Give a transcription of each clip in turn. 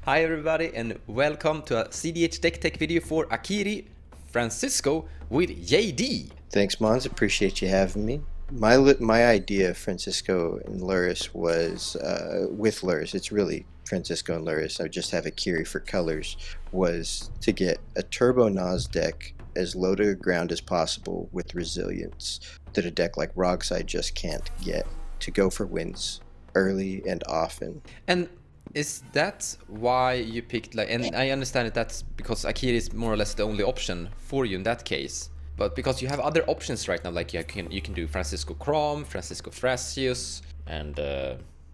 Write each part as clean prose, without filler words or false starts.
Hi everybody and welcome to a cEDH deck tech video for Akiri, Francisco with JD. Thanks, Mons. Appreciate you having me. My idea, Francisco and Lurrus, was with Lurrus. It's really Francisco and Lurrus. I just have Akiri for colors. Was to get a turbo Nas deck as low to the ground as possible with resilience that a deck like Rogside just can't get, to go for wins early and often. And is that why you picked, like, and I understand that that's because Akiri is more or less the only option for you in that case. But because you have other options right now, like you can do Francisco Crom, Francisco Thrasius, and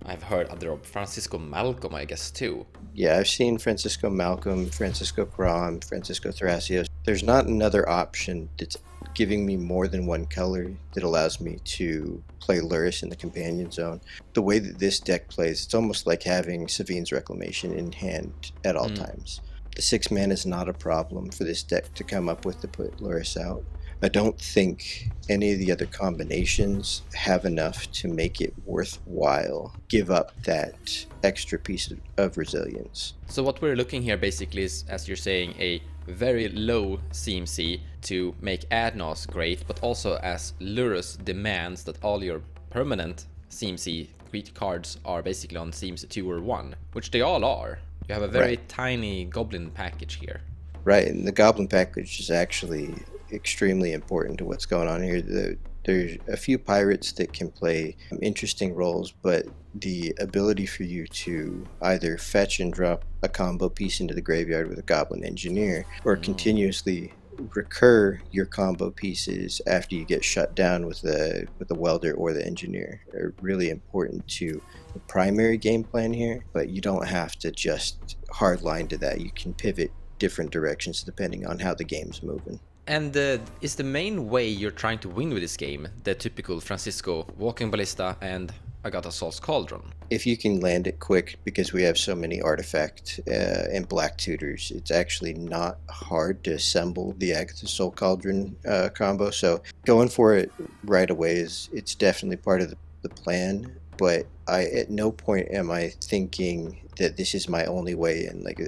I've heard other Francisco Malcolm, I guess, too. Yeah, I've seen Francisco Malcolm, Francisco Crom, Francisco Thrasios. There's not another option that's giving me more than one color that allows me to play Lurrus in the companion zone. The way that this deck plays, it's almost like having Savine's Reclamation in hand at all times. The 6 mana is not a problem for this deck to come up with to put Lurrus out. I don't think any of the other combinations have enough to make it worthwhile give up that extra piece of resilience. So what we're looking here basically is, as you're saying, a very low CMC to make Adnos great, but also as Lurrus demands that all your permanent CMC cards are basically on CMC 2 or 1, which they all are. You have a very tiny goblin package here. Right, and the goblin package is actually extremely important to what's going on here. There's a few pirates that can play interesting roles, but the ability for you to either fetch and drop a combo piece into the graveyard with a goblin engineer, or continuously recur your combo pieces after you get shut down with the welder or the engineer are really important to the primary game plan here. But you don't have to just hardline to that. You can pivot different directions depending on how the game's moving. And is the main way you're trying to win with this game the typical Francisco Walking Ballista and Agatha Sol's Cauldron? If you can land it quick, because we have so many artifact and black tutors, it's actually not hard to assemble the Agatha Soul Cauldron combo. So going for it right away it's definitely part of the plan. But at no point am I thinking that this is my only way in. Like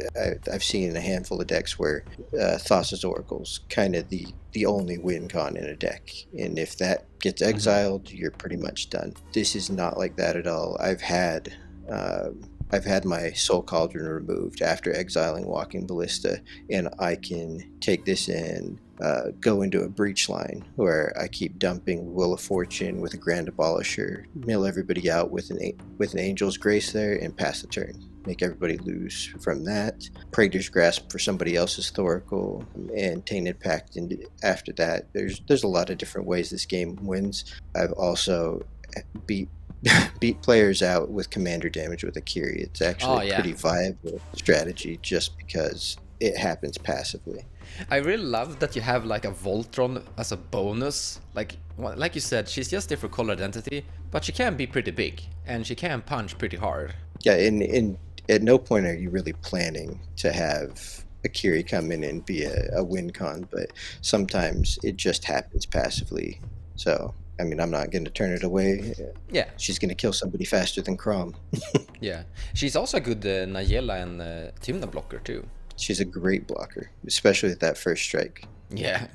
I've seen a handful of decks where Thassa's Oracle's kind of the only win con in a deck, and if that gets exiled, you're pretty much done. This is not like that at all. I've had my Soul Cauldron removed after exiling Walking Ballista, and I can take this and go into a breach line where I keep dumping Will of Fortune with a Grand Abolisher, mill everybody out with an Angel's Grace there, and pass the turn. Make everybody lose from that. Praetor's Grasp for somebody else's Thoracle, and Tainted Pact. And after that, there's a lot of different ways this game wins. I've also beat players out with commander damage with Akiri. It's actually a pretty viable strategy just because it happens passively. I really love that you have like a Voltron as a bonus. Like you said, she's just there for color identity, but she can be pretty big and she can punch pretty hard. Yeah, and at no point are you really planning to have Akiri come in and be a win con, but sometimes it just happens passively. So I mean, I'm not going to turn it away. Yeah. She's going to kill somebody faster than Crom. Yeah. She's also a good Nayela and Tymna blocker too. She's a great blocker, especially with that first strike. Yeah.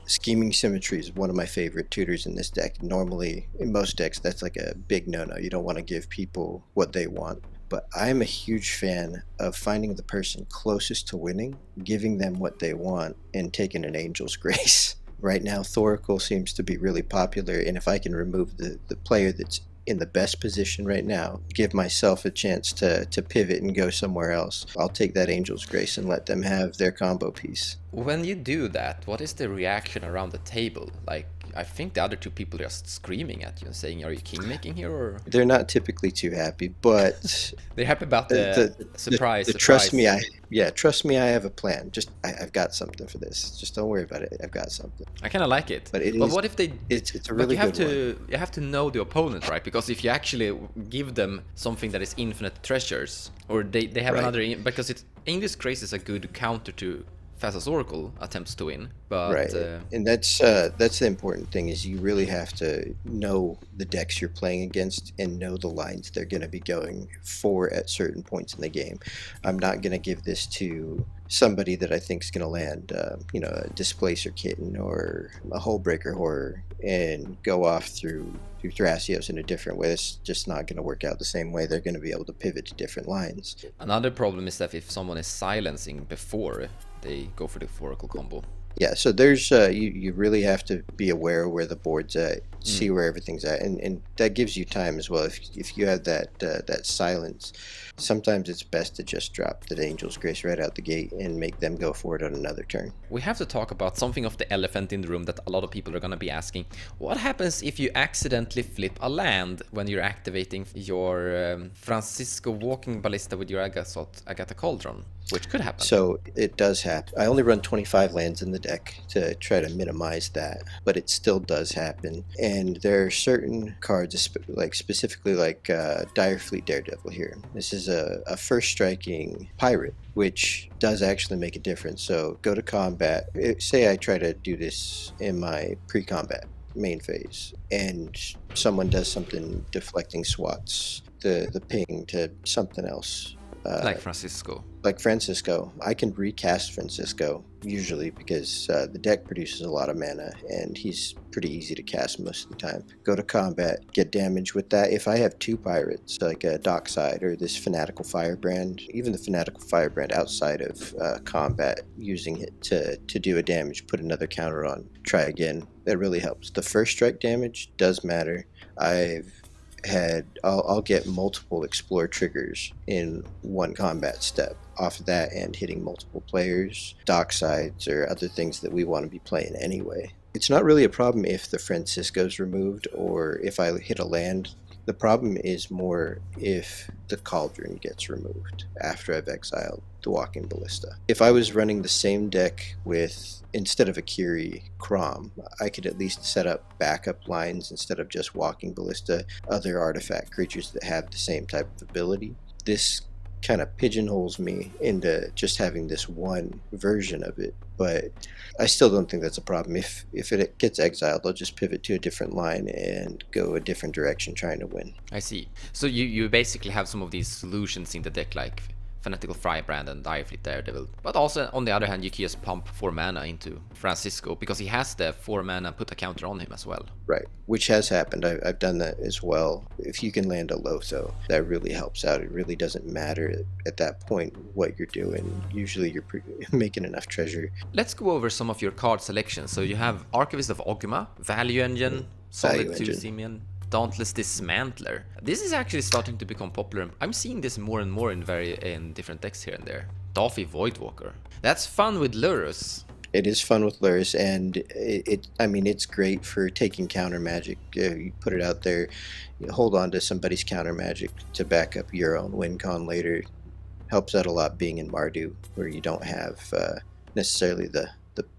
Scheming Symmetry is one of my favorite tutors in this deck. Normally, in most decks, that's like a big no-no. You don't want to give people what they want. But I'm a huge fan of finding the person closest to winning, giving them what they want, and taking an Angel's Grace. Right now, Thoracle seems to be really popular, and if I can remove the player that's in the best position right now, give myself a chance to pivot and go somewhere else, I'll take that Angel's Grace and let them have their combo piece. When you do that, what is the reaction around the table? Like, I think the other two people are just screaming at you and saying, "Are you king-making here?" Or they're not typically too happy, but they're happy about the surprise. Trust me, I have a plan. Just I've got something for this. Just don't worry about it. I've got something. I kind of like it. But what if they? It's a really good one. You have to know the opponent, right? Because if you actually give them something that is infinite treasures, or they have another, because Angel's Grace is a good counter to Fastest Oracle attempts to win, but Right, and that's the important thing is you really have to know the decks you're playing against and know the lines they're going to be going for at certain points in the game. I'm not going to give this to somebody that I think is going to land, a Displacer Kitten or a Hullbreaker Horror and go off through Thrasios in a different way. It's just not going to work out the same way. They're going to be able to pivot to different lines. another problem is that if someone is silencing before they go for the Oracle combo. Yeah, so there's you really have to be aware of where the board's at, see where everything's at, and that gives you time as well. If you have that silence, sometimes it's best to just drop the Angel's Grace right out the gate and make them go for it on another turn. We have to talk about something of the elephant in the room that a lot of people are going to be asking. What happens if you accidentally flip a land when you're activating your Francisco Walking Ballista with your Agatha Cauldron? Which could happen. So it does happen. I only run 25 lands in the deck to try to minimize that, but it still does happen. And there are certain cards, specifically like Direfleet Daredevil here. This is a first striking pirate, which does actually make a difference. So go to combat. Say I try to do this in my pre-combat main phase, and someone does something deflecting swats the ping to something else. Like Francisco. I can recast Francisco usually because the deck produces a lot of mana and he's pretty easy to cast most of the time. Go to combat, get damage with that. If I have two pirates, like a Dockside or this Fanatical Firebrand, even the Fanatical Firebrand outside of combat, using it to do a damage, put another counter on, try again, that really helps. The first strike damage does matter. I'll get multiple explore triggers in one combat step off of that and hitting multiple players, docksides, or other things that we want to be playing anyway. It's not really a problem if the Francisco's removed or if I hit a land. The problem is more if the Cauldron gets removed after I've exiled the Walking Ballista. If I was running the same deck with, instead of Akiri, Crom, I could at least set up backup lines instead of just Walking Ballista, other artifact creatures that have the same type of ability. This kind of pigeonholes me into just having this one version of it, but I still don't think that's a problem. If it gets exiled, I'll just pivot to a different line and go a different direction trying to win. I see. So you basically have some of these solutions in the deck, like Fanatical Firebrand and Direfleet Daredevil. But also, on the other hand, you can just pump 4 mana into Francisco, because he has the 4 mana, put a counter on him as well. Right, which has happened. I've done that as well. If you can land a Lotho, that really helps out. It really doesn't matter at that point what you're doing. Usually you're making enough treasure. Let's go over some of your card selections. So you have Archivist of Ogma, Value Engine, Solid 2 Simeon, Dauntless Dismantler. This is actually starting to become popular. I'm seeing this more and more in different decks here and there. Daffy Voidwalker. That's fun with Lurrus. It is fun with Lurrus, and it's great for taking counter magic. You put it out there, you hold on to somebody's counter magic to back up your own win con later. Helps out a lot being in Mardu, where you don't have necessarily the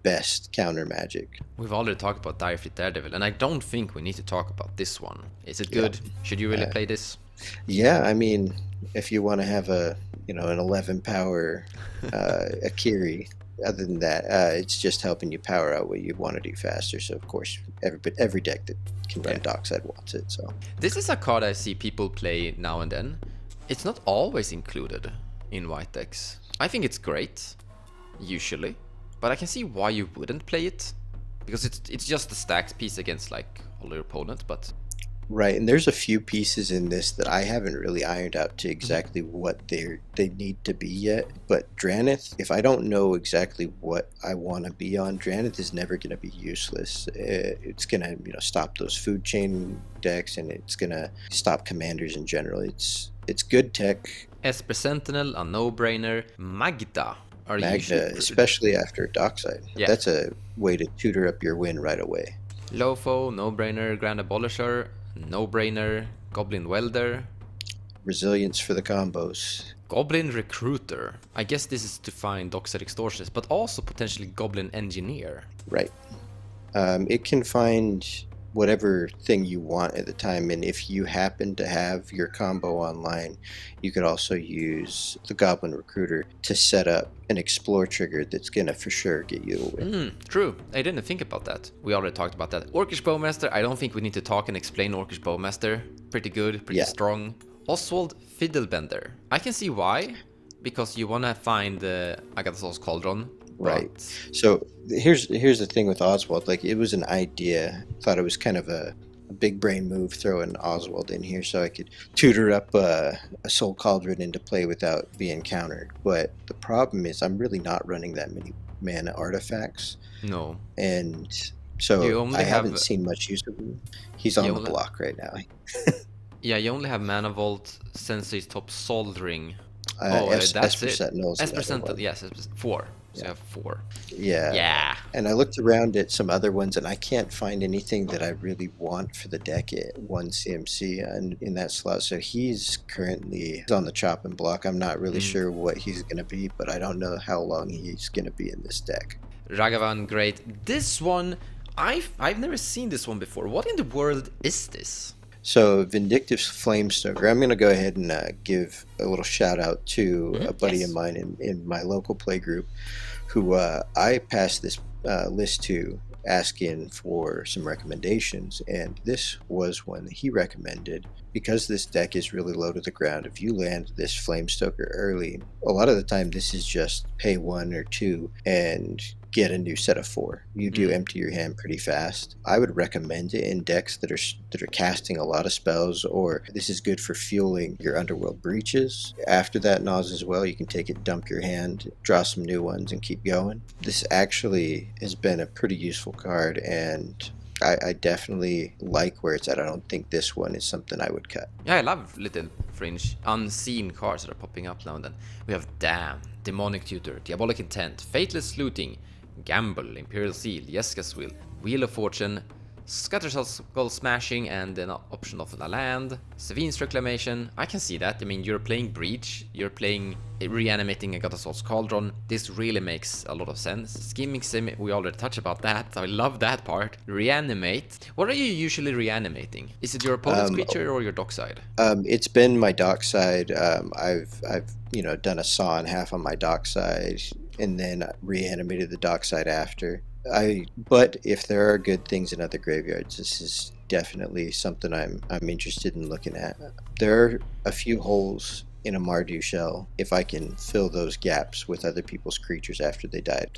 best counter magic. We've already talked about Direfleet Daredevil, and I don't think we need to talk about this one. Is it good? Yeah. Should you really play this? Yeah, I mean, if you want to have an 11 power Akiri, other than that, it's just helping you power out what you want to do faster. So of course, every deck that can run Dockside wants it. So this is a card I see people play now and then. It's not always included in white decks. I think it's great, usually. But I can see why you wouldn't play it, because it's just a stacked piece against like all your opponents. But right, and there's a few pieces in this that I haven't really ironed out to exactly what they need to be yet. But Drannith, if I don't know exactly what I want to be on, Drannith is never going to be useless. It's going to stop those food chain decks, and it's going to stop commanders in general. It's good tech. Esper Sentinel, a no-brainer. Magda. Magda, especially after Dockside. Yeah. That's a way to tutor up your win right away. Lofo, no-brainer. Grand Abolisher, no-brainer. Goblin Welder. Resilience for the combos. Goblin Recruiter. I guess this is to find Dockside Extortionist, but also potentially Goblin Engineer. Right. It can find whatever thing you want at the time. And if you happen to have your combo online, you could also use the Goblin Recruiter to set up an explore trigger that's gonna for sure get you a win. True. I didn't think about that. We already talked about that. Orcish Bowmaster, I don't think we need to talk and explain Orcish Bowmaster. Pretty good, pretty strong. Oswald Fiddlebender. I can see why, because you want to find the Agatha's Cauldron. Right. So here's the thing with Oswald. Like, it was an idea. Thought it was kind of a big brain move throwing Oswald in here so I could tutor up a Soul Cauldron into play without being countered. But the problem is I'm really not running that many mana artifacts. No. And so I haven't seen much use of him. He's on the block right now. Yeah, you only have Mana Vault, Sensei's Top Soldering. That's it. Sentinels. Esper Sentinel, yes, 4. So you have 4. Yeah. And I looked around at some other ones, and I can't find anything that I really want for the deck at 1 CMC in that slot. So he's currently on the chopping block. I'm not really sure what he's going to be, but I don't know how long he's going to be in this deck. Ragavan, great. This one, I've never seen this one before. What in the world is this? So Vindictive Flamestoker, I'm going to go ahead and give a little shout out to a buddy of mine in my local play group who I passed this list to asking for some recommendations, and this was one that he recommended. Because this deck is really low to the ground, if you land this Flamestoker early, a lot of the time this is just pay 1 or 2 and get a new set of 4. You do empty your hand pretty fast. I would recommend it in decks that are casting a lot of spells, or this is good for fueling your Underworld breaches. After that Naus as well, you can take it, dump your hand, draw some new ones, and keep going. This actually has been a pretty useful card, and I definitely like where it's at. I don't think this one is something I would cut. Yeah, I love little fringe, unseen cards that are popping up now and then. We have Damn, Demonic Tutor, Diabolic Intent, Fateless Looting, Gamble, Imperial Seal, Jeska's Will, Wheel of Fortune, Skull Smashing, and an option of a land, Sevine's Reclamation. I can see that. I mean, you're playing Breach, you're playing reanimating Agatha's Cauldron. This really makes a lot of sense. Skimming Sim, we already touched about that. I love that part. Reanimate. What are you usually reanimating? Is it your opponent's creature or your dockside? It's been my dockside. I've done a saw in half on my dockside and then reanimated the dockside after. But if there are good things in other graveyards, this is definitely something I'm interested in looking at. There are a few holes in a Mardu shell if I can fill those gaps with other people's creatures after they died.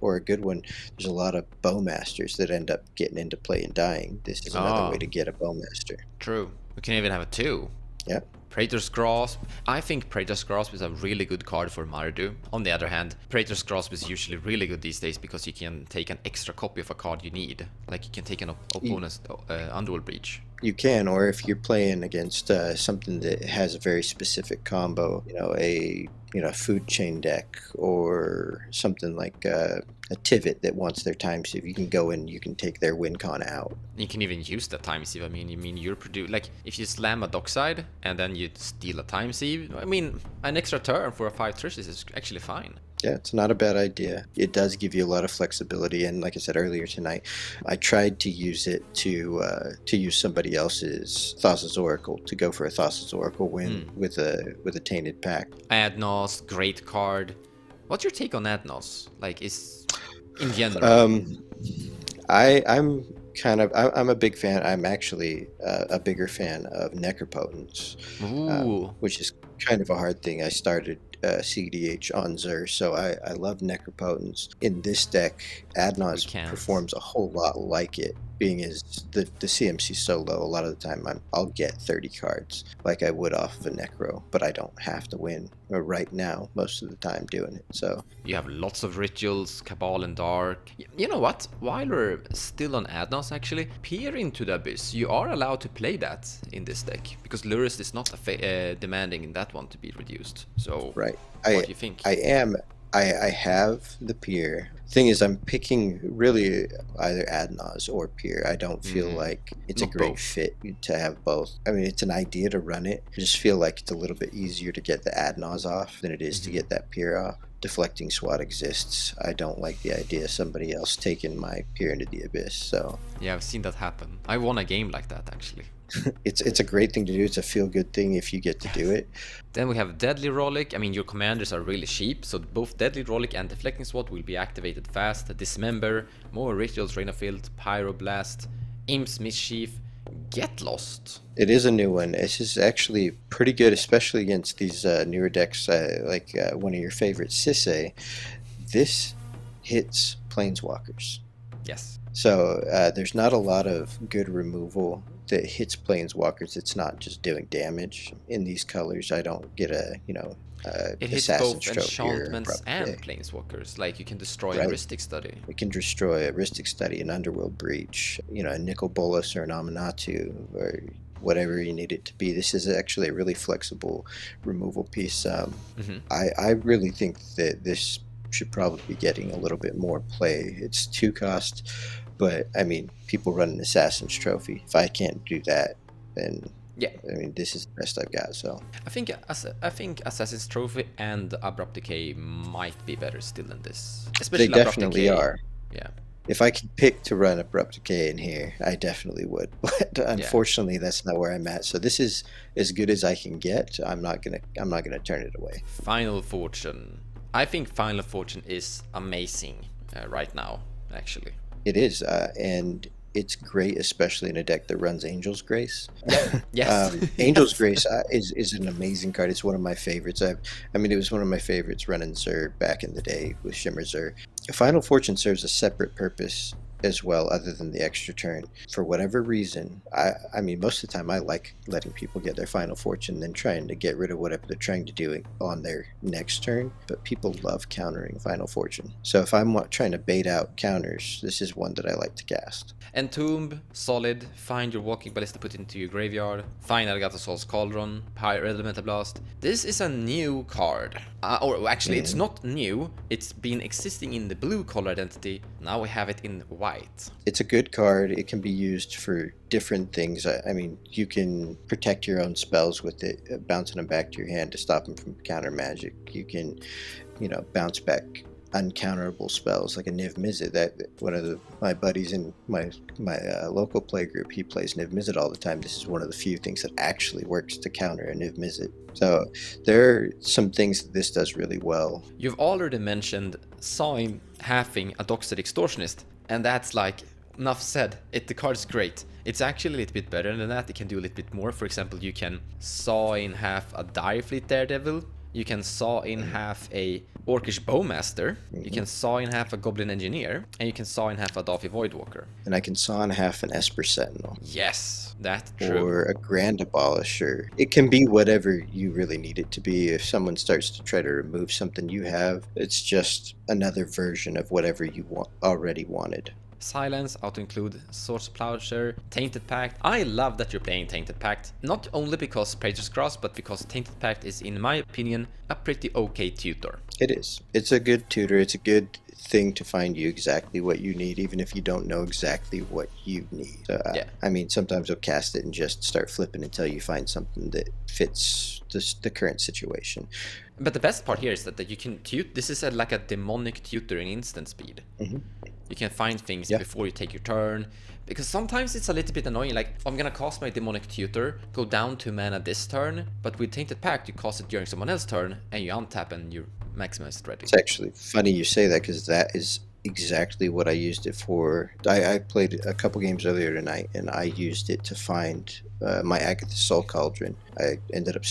Or a good one, there's a lot of Bowmasters that end up getting into play and dying. This is another way to get a Bowmaster. True. We can even have a 2. Yeah. Praetor's Grasp. I think Praetor's Grasp is a really good card for Mardu. On the other hand, Praetor's Grasp is usually really good these days because you can take an extra copy of a card you need. Like you can take an opponent's Underworld Breach. You can, or if you're playing against something that has a very specific combo, a food chain deck or something like a Tivit that wants their time sieve, you can go in, you can take their win con out. You can even use the time sieve. I mean, you're like if you slam a dockside and then you steal a time sieve. I mean, an extra turn for a 5/3 is actually fine. Yeah, it's not a bad idea. It does give you a lot of flexibility, and like I said earlier tonight, I tried to use it to use somebody else's Thassa's Oracle, to go for a Thassa's Oracle win with a Tainted Pact. Adnos, great card. What's your take on Adnos? Like, is in general? I'm a big fan. I'm actually a bigger fan of Necropotence, which is kind of a hard thing. I started cEDH on Zur, so I love Necropotence. In this deck, Adnos performs a whole lot like it, being as the CMC so low. A lot of the time I'll get 30 cards like I would off of a Necro, but I don't have to win right now most of the time doing it. So you have lots of rituals, Cabal and Dark. You know what? While we're still on Adnos, actually, Peer into the Abyss. You are allowed to play that in this deck because Lurrus is not demanding in that one to be reduced. So right. What do you think? I have the Peer. Thing is, I'm picking really either Adnos or Peer. I don't feel like it's a great fit to have both. I mean, it's an idea to run it. I just feel like it's a little bit easier to get the Adnos off than it is to get that Peer off. deflecting SWAT exists. I don't like the idea of somebody else taking my peer into the abyss. So Yeah, I've seen that happen. I won a game like that, actually. it's a great thing to do. It's a feel-good thing if you get to do it. Then we have Deadly Rollick. I mean, your commanders are really cheap, so both Deadly Rollick and Deflecting SWAT will be activated fast. Dismember, more Rituals, Rain of Filth, Pyroblast, Imp's Mischief, Get Lost. It is a new one. This is actually pretty good, especially against these newer decks, like one of your favorites, Sisse. This hits Planeswalkers. Yes. So there's not a lot of good removal that hits Planeswalkers. It's not just doing damage. In these colors, I don't get a, it hits Assassin's both Trophy or enchantments Abrupt and Decay. planeswalkers. Like, you can destroy Right. a Rhystic Study. It can destroy a Rhystic Study, an Underworld Breach, a Nicol Bolas or an Aminatu, or whatever you need it to be. This is actually a really flexible removal piece. I really think that this should probably be getting a little bit more play. It's 2 cost, but I mean, people run an Assassin's Trophy. If I can't do that, then Yeah. I mean, this is the best I've got. So I think Assassin's Trophy and Abrupt Decay might be better still than this. Especially they Abrupt definitely Decay. are. Yeah. If I could pick to run Abrupt Decay in here, I definitely would. But unfortunately, that's not where I'm at. So this is as good as I can get. I'm not gonna turn it away. Final Fortune. I think Final Fortune is amazing right now, actually. It is, and it's great, especially in a deck that runs Angel's Grace. Yes. Angel's Yes. Grace is an amazing card. It's one of my favorites. I mean, it was one of my favorites running Zerg back in the day with Shimmer Zerg. Final Fortune serves a separate purpose as well, other than the extra turn. For whatever reason, I mean, most of the time I like letting people get their Final Fortune, then trying to get rid of whatever they're trying to do on their next turn. But people love countering Final Fortune. So if I'm trying to bait out counters, this is one that I like to cast. Entomb, solid. Find your Walking Ballista, put it into your graveyard. Find Algatasol's Cauldron, Pyre Elemental Blast. This is a new card. Or actually, it's not new. It's been existing in the blue color identity. Now we have it in white. It's a good card. It can be used for different things. I mean, you can protect your own spells with it, bouncing them back to your hand to stop them from counter magic. You can, bounce back uncounterable spells like a Niv Mizzet. That one of my buddies in my local play group, he plays Niv Mizzet all the time. This is one of the few things that actually works to counter a Niv Mizzet. So there are some things that this does really well. You've already mentioned Sawing having a Dockside Extortionist, and that's like enough said. The card's great. It's actually a little bit better than that. It can do a little bit more. For example, you can saw in half a Direfleet Daredevil. You can saw in half a Orcish Bowmaster. You can saw in half a Goblin Engineer. And you can saw in half a Daffy Voidwalker. And I can saw in half an Esper Sentinel. Yes, that's true. Or a Grand Abolisher. It can be whatever you really need it to be. If someone starts to try to remove something you have, it's just another version of whatever you already wanted. Silence, auto-include, Swords Plowshare, Tainted Pact. I love that you're playing Tainted Pact, not only because Praetor's Cross, but because Tainted Pact is, in my opinion, a pretty okay tutor. It is. It's a good tutor. It's a good thing to find you exactly what you need, even if you don't know exactly what you need. So, I mean, sometimes you'll cast it and just start flipping until you find something that fits the current situation. But the best part here is that you can this is like a demonic tutor in instant speed. You can find things before you take your turn, because sometimes it's a little bit annoying, like, I'm gonna cast my demonic tutor, go down 2 mana this turn, but with Tainted Pact you cast it during someone else's turn, and you untap and you maximize it ready. It's actually funny you say that, because that is exactly what I used it for. I played a couple games earlier tonight, and I used it to find my Agatha's Soul Cauldron. I ended up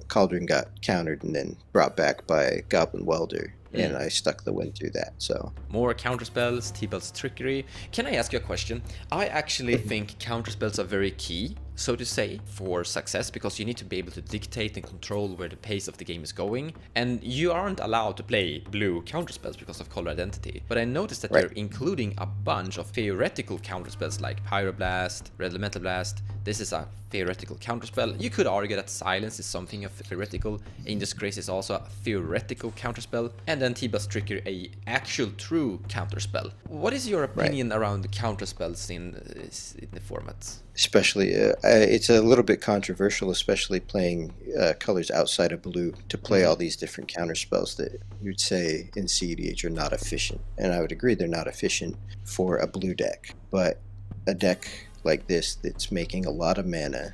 Cauldron got countered and then brought back by Goblin Welder. And I stuck the win through that. So more counterspells, T-Belt's Trickery. Can I ask you a question? I actually think counterspells are very key, so to say, for success, because you need to be able to dictate and control where the pace of the game is going, and you aren't allowed to play blue counterspells because of color identity. But I noticed that they're including a bunch of theoretical counterspells like Pyroblast, Red Elemental Blast. This is a theoretical counterspell. You could argue that Silence is something of theoretical. Angel's Grace is also a theoretical counterspell, and then T-Belt's Trickery, a actual true counterspell. What is your opinion around the counterspells in the format? especially it's a little bit controversial, especially playing colors outside of blue, to play all these different counter spells that you'd say in cEDH are not efficient. And I would agree they're not efficient for a blue deck, but a deck like this that's making a lot of mana,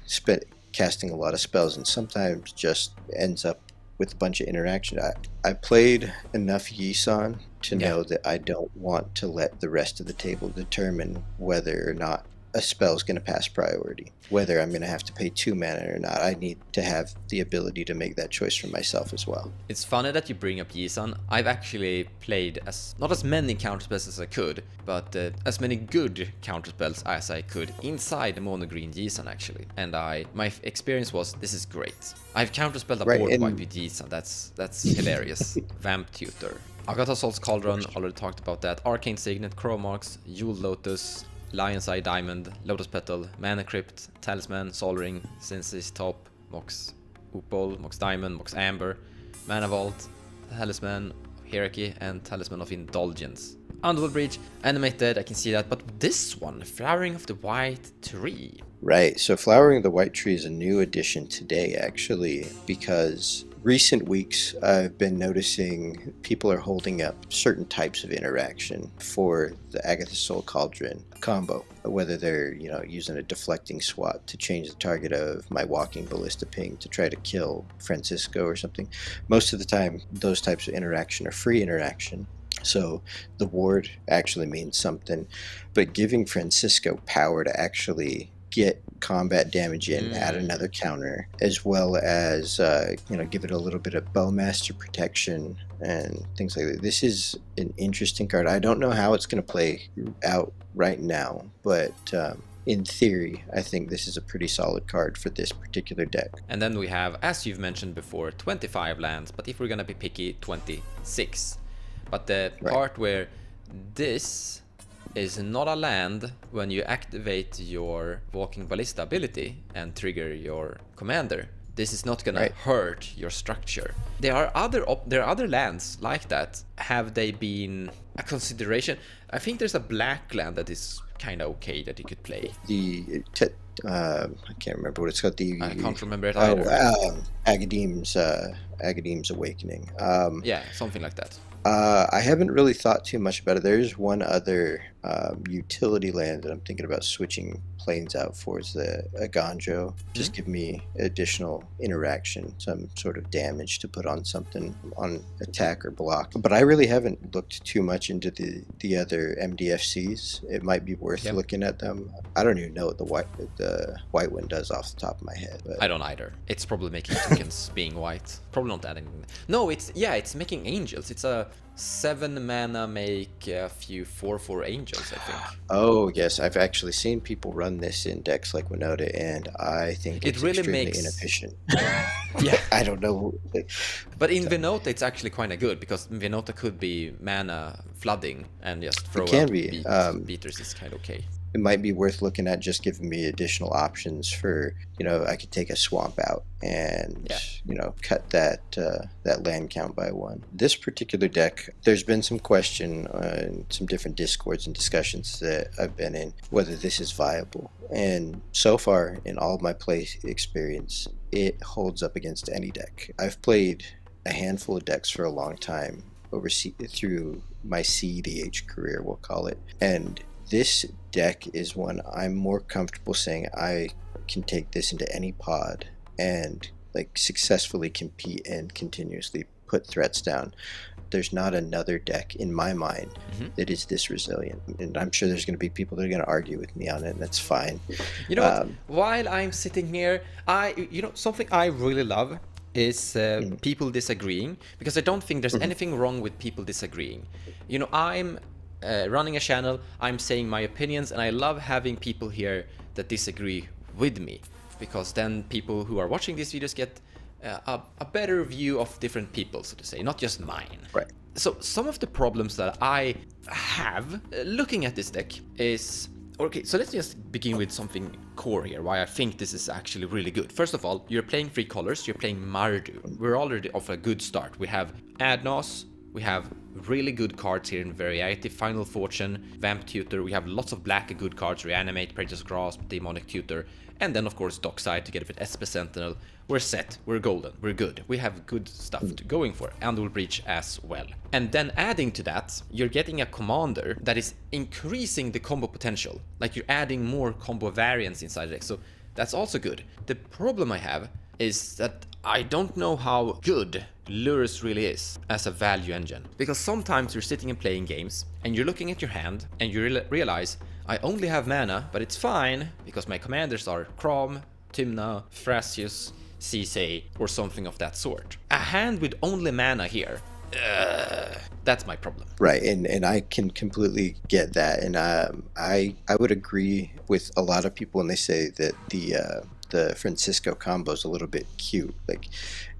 casting a lot of spells, and sometimes just ends up with a bunch of interaction. I played enough Yisan to know that I don't want to let the rest of the table determine whether or not a spell is going to pass priority, whether I'm going to have to pay 2 mana or not. I need to have the ability to make that choice for myself as well. It's funny that you bring up Yisan. I've actually played not as many counterspells as I could, but as many good counterspells as I could inside the mono green Yisan actually. And my experience was, this is great. I've counterspelled a board wipe with Yisan. That's hilarious. Vamp Tutor. Agatha Salt's Cauldron, already talked about that. Arcane Signet, Chromox, Jewel Lotus, Lion's Eye Diamond, Lotus Petal, Mana Crypt, Talisman, Sol Ring, Sensei's Top, Mox Opal, Mox Diamond, Mox Amber, Mana Vault, Talisman, Hierarchy, and Talisman of Indulgence. Underworld Breach, animated, I can see that, but this one, Flowering of the White Tree. Right, so Flowering of the White Tree is a new addition today, actually, because recent weeks I've been noticing people are holding up certain types of interaction for the Agatha Soul Cauldron combo, whether they're using a deflecting swat to change the target of my walking ballista ping to try to kill Francisco or something. Most of the time those types of interaction are free interaction, so the ward actually means something, but giving Francisco power to actually get combat damage in, add another counter, as well as give it a little bit of Bowmaster protection and things like that. This is an interesting card. I don't know how it's going to play out right now, but in theory, I think this is a pretty solid card for this particular deck. And then we have, as you've mentioned before, 25 lands, but if we're gonna be picky, 26. But the part where this is not a land when you activate your Walking Ballista ability and trigger your commander. This is not gonna hurt your structure. There are other lands like that. Have they been a consideration? I think there's a black land that is kind of okay that you could play. I can't remember what it's called. I can't remember it either. Agadeem's Awakening. Yeah, something like that. I haven't really thought too much about it. There's one other utility land that I'm thinking about switching planes out for. Is the Aganjo. Just give me additional interaction, some sort of damage to put on something on attack or block. But I really haven't looked too much into the other MDFCs. It might be worth looking at them. I don't even know what the white one does off the top of my head. But I don't either. It's probably making tokens being white. Probably not adding. No, it's making angels. It's a 7 mana make a few 4/4 angels, I think. Oh yes, I've actually seen people run this in decks like Winota, and I think it's really extremely inefficient. Yeah, I don't know. But in Winota, it's actually kind of good because Winota could be mana flooding and just throw out beaters is kind of okay. It might be worth looking at, just giving me additional options for, I could take a swamp out and, cut that land count by 1. This particular deck, there's been some question on some different discords and discussions that I've been in, whether this is viable. And so far, in all of my play experience, it holds up against any deck. I've played a handful of decks for a long time through my cEDH career, we'll call it. And this deck is one I'm more comfortable saying I can take this into any pod and successfully compete and continuously put threats down. There's not another deck in my mind that is this resilient, and I'm sure there's going to be people that are going to argue with me on it, and that's fine. What? While I'm sitting here, something I really love is people disagreeing, because I don't think there's anything wrong with people disagreeing. I'm running a channel, I'm saying my opinions, and I love having people here that disagree with me, because then people who are watching these videos get a better view of different people, so to say, not just mine. Right. So some of the problems that I have looking at this deck is, okay, so let's just begin with something core here, why I think this is actually really good. First of all, you're playing 3 colors, you're playing Mardu. We're already off a good start. We have Adnos, we have really good cards here in variety. Final Fortune, Vamp Tutor, we have lots of black good cards, Reanimate, Predator's Grasp, Demonic Tutor, and then of course Dockside to get a bit Esper Sentinel. We're set, we're golden, we're good. We have good stuff going for, and Will Breach as well. And then adding to that, you're getting a commander that is increasing the combo potential. Like you're adding more combo variants inside the deck, so that's also good. The problem I have is that I don't know how good Lurrus really is as a value engine. Because sometimes you're sitting and playing games, and you're looking at your hand, and you realize, I only have mana, but it's fine, because my commanders are Crom, Tymna, Thrasius, Ceesay, or something of that sort. A hand with only mana here, that's my problem. Right, and I can completely get that, and I would agree with a lot of people when they say that the Francisco combo is a little bit cute. Like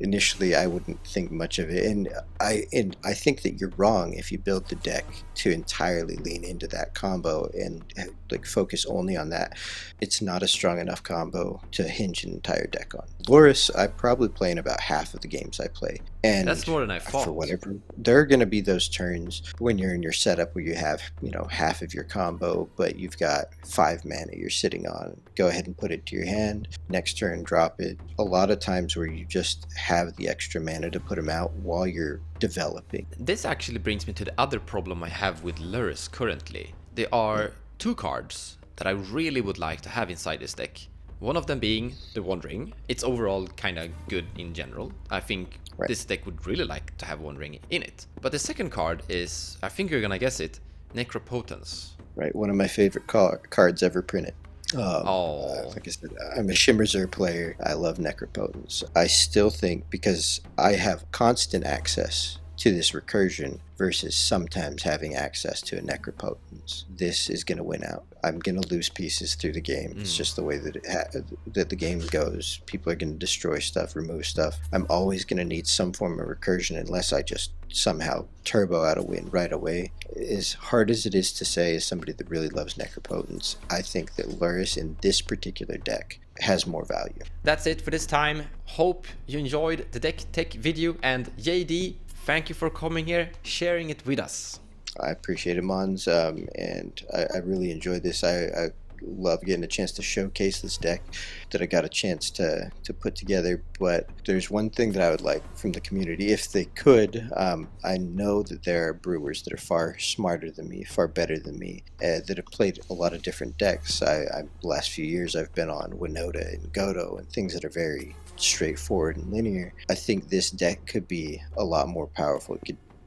initially, I wouldn't think much of it, and I think that you're wrong if you build the deck to entirely lean into that combo and like focus only on that. It's not a strong enough combo to hinge an entire deck on. Lurrus, I probably play in about half of the games I play, and that's more than I thought. For whatever, there are going to be those turns when you're in your setup where you have, half of your combo, but you've got 5 mana you're sitting on. Go ahead and put it to your hand. Next turn, drop it. A lot of times where you just have the extra mana to put them out while you're developing. This actually brings me to the other problem I have with Lurrus currently. There are 2 cards that I really would like to have inside this deck. One of them being the Wandering. It's overall kind of good in general. I think this deck would really like to have Wandering in it. But the second card is, I think you're gonna guess it, Necropotence. Right, one of my favorite cards ever printed. Like I said, I'm a Shimmerzer player. I love Necropotence. I still think, because I have constant access to this recursion versus sometimes having access to a Necropotence, this is going to win out. I'm going to lose pieces through the game. It's just the way that that the game goes. People are going to destroy stuff, remove stuff. I'm always going to need some form of recursion unless I just somehow turbo out a win right away. As hard as it is to say, as somebody that really loves Necropotence, I think that Lurrus in this particular deck has more value. That's it for this time. Hope you enjoyed the deck tech video, and JD, thank you for coming here, sharing it with us. I appreciate it, Mons, and I really enjoyed this. I love getting a chance to showcase this deck that I got a chance to put together. But there's one thing that I would like from the community, if they could. I know that there are brewers that are far smarter than me, far better than me, that have played a lot of different decks. The last few years I've been on Winota and Godo and things that are very straightforward and linear. I think this deck could be a lot more powerful.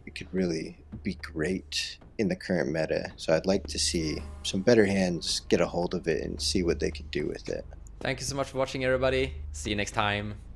It could really be great in the current meta. So I'd like to see some better hands get a hold of it and see what they could do with it. Thank you so much for watching, everybody. See you next time.